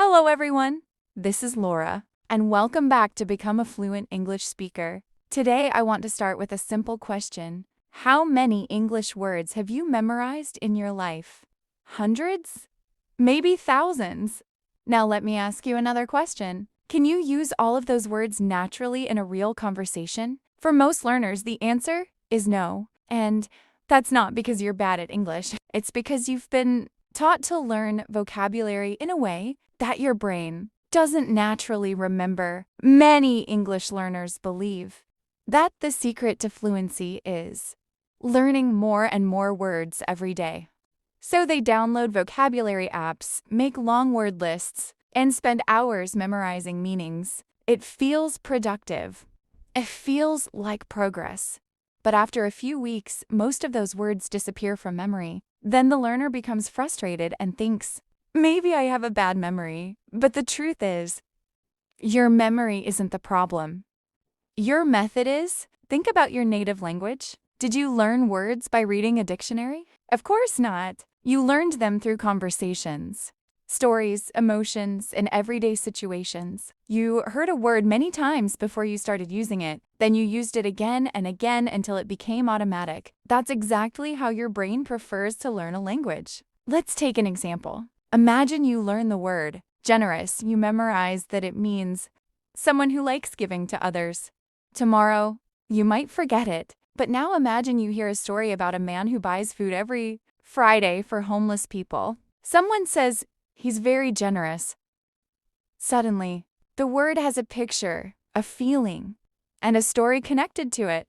Hello, everyone. This is Laura, and welcome back to Become a Fluent English Speaker. Today, I want to start with a simple question. How many English words have you memorized in your life? Hundreds? Maybe thousands? Now, let me ask you another question. Can you use all of those words naturally in a real conversation? For most learners, the answer is no. And that's not because you're bad at English. It's because you've been taught to learn vocabulary in a way that your brain doesn't naturally remember. Many English learners believe that the secret to fluency is learning more and more words every day. So they download vocabulary apps, make long word lists, and spend hours memorizing meanings. It feels productive. It feels like progress. But after a few weeks, most of those words disappear from memory. Then the learner becomes frustrated and thinks, maybe I have a bad memory. But the truth is, your memory isn't the problem. Your method is, think about your native language. Did you learn words by reading a dictionary? Of course not. You learned them through conversations, stories, emotions, and everyday situations. You heard a word many times before you started using it. Then you used it again and again until it became automatic. That's exactly how your brain prefers to learn a language. Let's take an example. Imagine you learn the word generous. You memorize that it means someone who likes giving to others. Tomorrow, you might forget it. But now imagine you hear a story about a man who buys food every Friday for homeless people. Someone says he's very generous. Suddenly, the word has a picture, a feeling, and a story connected to it.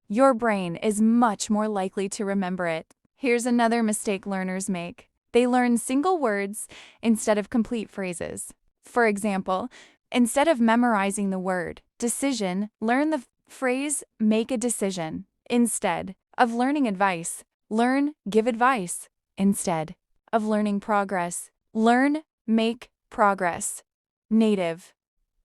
Your brain is much more likely to remember it. Here's another mistake learners make. They learn single words instead of complete phrases. For example, instead of memorizing the word decision, learn the phrase make a decision. Instead of learning advice, learn give advice. Instead of learning progress, learn make progress. Native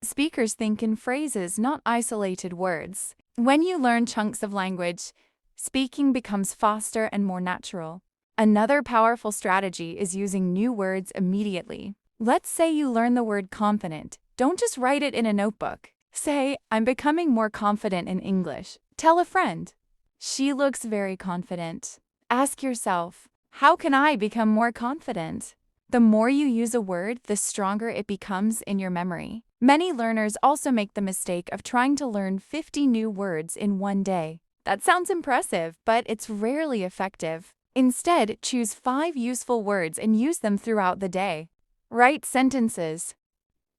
speakers think in phrases, not isolated words. When you learn chunks of language, speaking becomes faster and more natural. Another powerful strategy is using new words immediately. Let's say you learn the word confident. Don't just write it in a notebook. Say, I'm becoming more confident in English. Tell a friend. She looks very confident. Ask yourself, how can I become more confident? The more you use a word, the stronger it becomes in your memory. Many learners also make the mistake of trying to learn 50 new words in one day. That sounds impressive, but it's rarely effective. Instead, choose 5 useful words and use them throughout the day. Write sentences.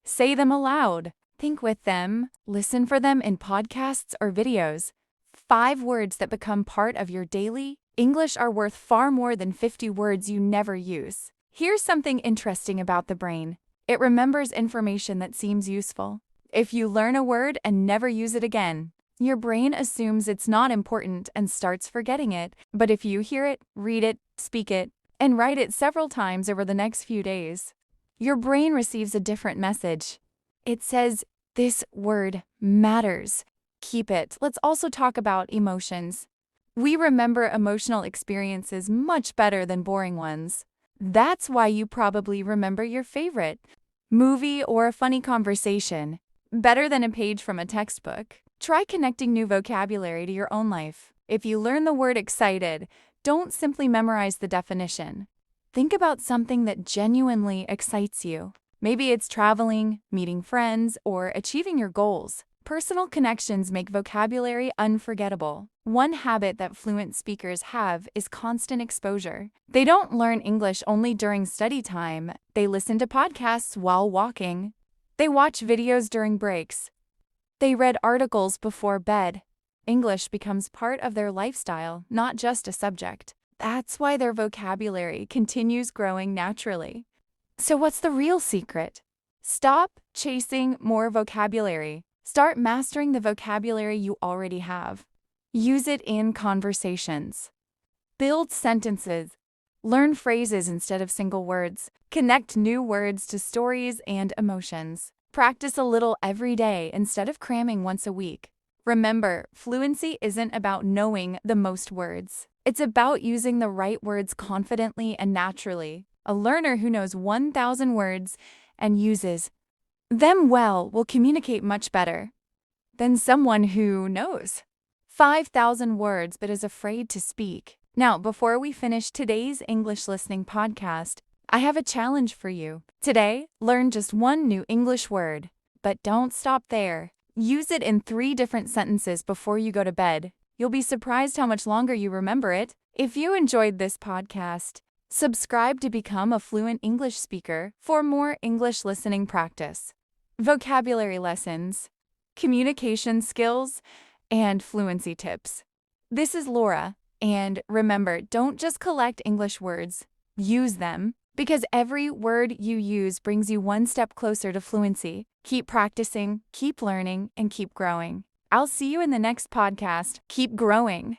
Say them aloud. Think with them. Listen for them in podcasts or videos. 5 words that become part of your daily English are worth far more than 50 words you never use. Here's something interesting about the brain. It remembers information that seems useful. If you learn a word and never use it again, your brain assumes it's not important and starts forgetting it. But if you hear it, read it, speak it, and write it several times over the next few days, your brain receives a different message. It says, this word matters. Keep it. Let's also talk about emotions. We remember emotional experiences much better than boring ones. That's why you probably remember your favorite movie or a funny conversation better than a page from a textbook. Try connecting new vocabulary to your own life. If you learn the word excited, don't simply memorize the definition. Think about something that genuinely excites you. Maybe it's traveling, meeting friends, or achieving your goals. Personal connections make vocabulary unforgettable. One habit that fluent speakers have is constant exposure. They don't learn English only during study time. They listen to podcasts while walking. They watch videos during breaks. They read articles before bed. English becomes part of their lifestyle, not just a subject. That's why their vocabulary continues growing naturally. So what's the real secret? Stop chasing more vocabulary. Start mastering the vocabulary you already have. Use it in conversations. Build sentences. Learn phrases instead of single words. Connect new words to stories and emotions. Practice a little every day instead of cramming once a week. Remember, fluency isn't about knowing the most words. It's about using the right words confidently and naturally. A learner who knows 1,000 words and uses them well will communicate much better than someone who knows 5,000 words but is afraid to speak. Now, before we finish today's English listening podcast, I have a challenge for you. Today, learn just one new English word, but don't stop there. Use it in 3 different sentences before you go to bed. You'll be surprised how much longer you remember it. If you enjoyed this podcast, subscribe to become a fluent English speaker for more English listening practice, vocabulary lessons, communication skills, and fluency tips. This is Laura, and remember, don't just collect English words, use them, because every word you use brings you one step closer to fluency. Keep practicing, keep learning, and keep growing. I'll see you in the next podcast. Keep growing.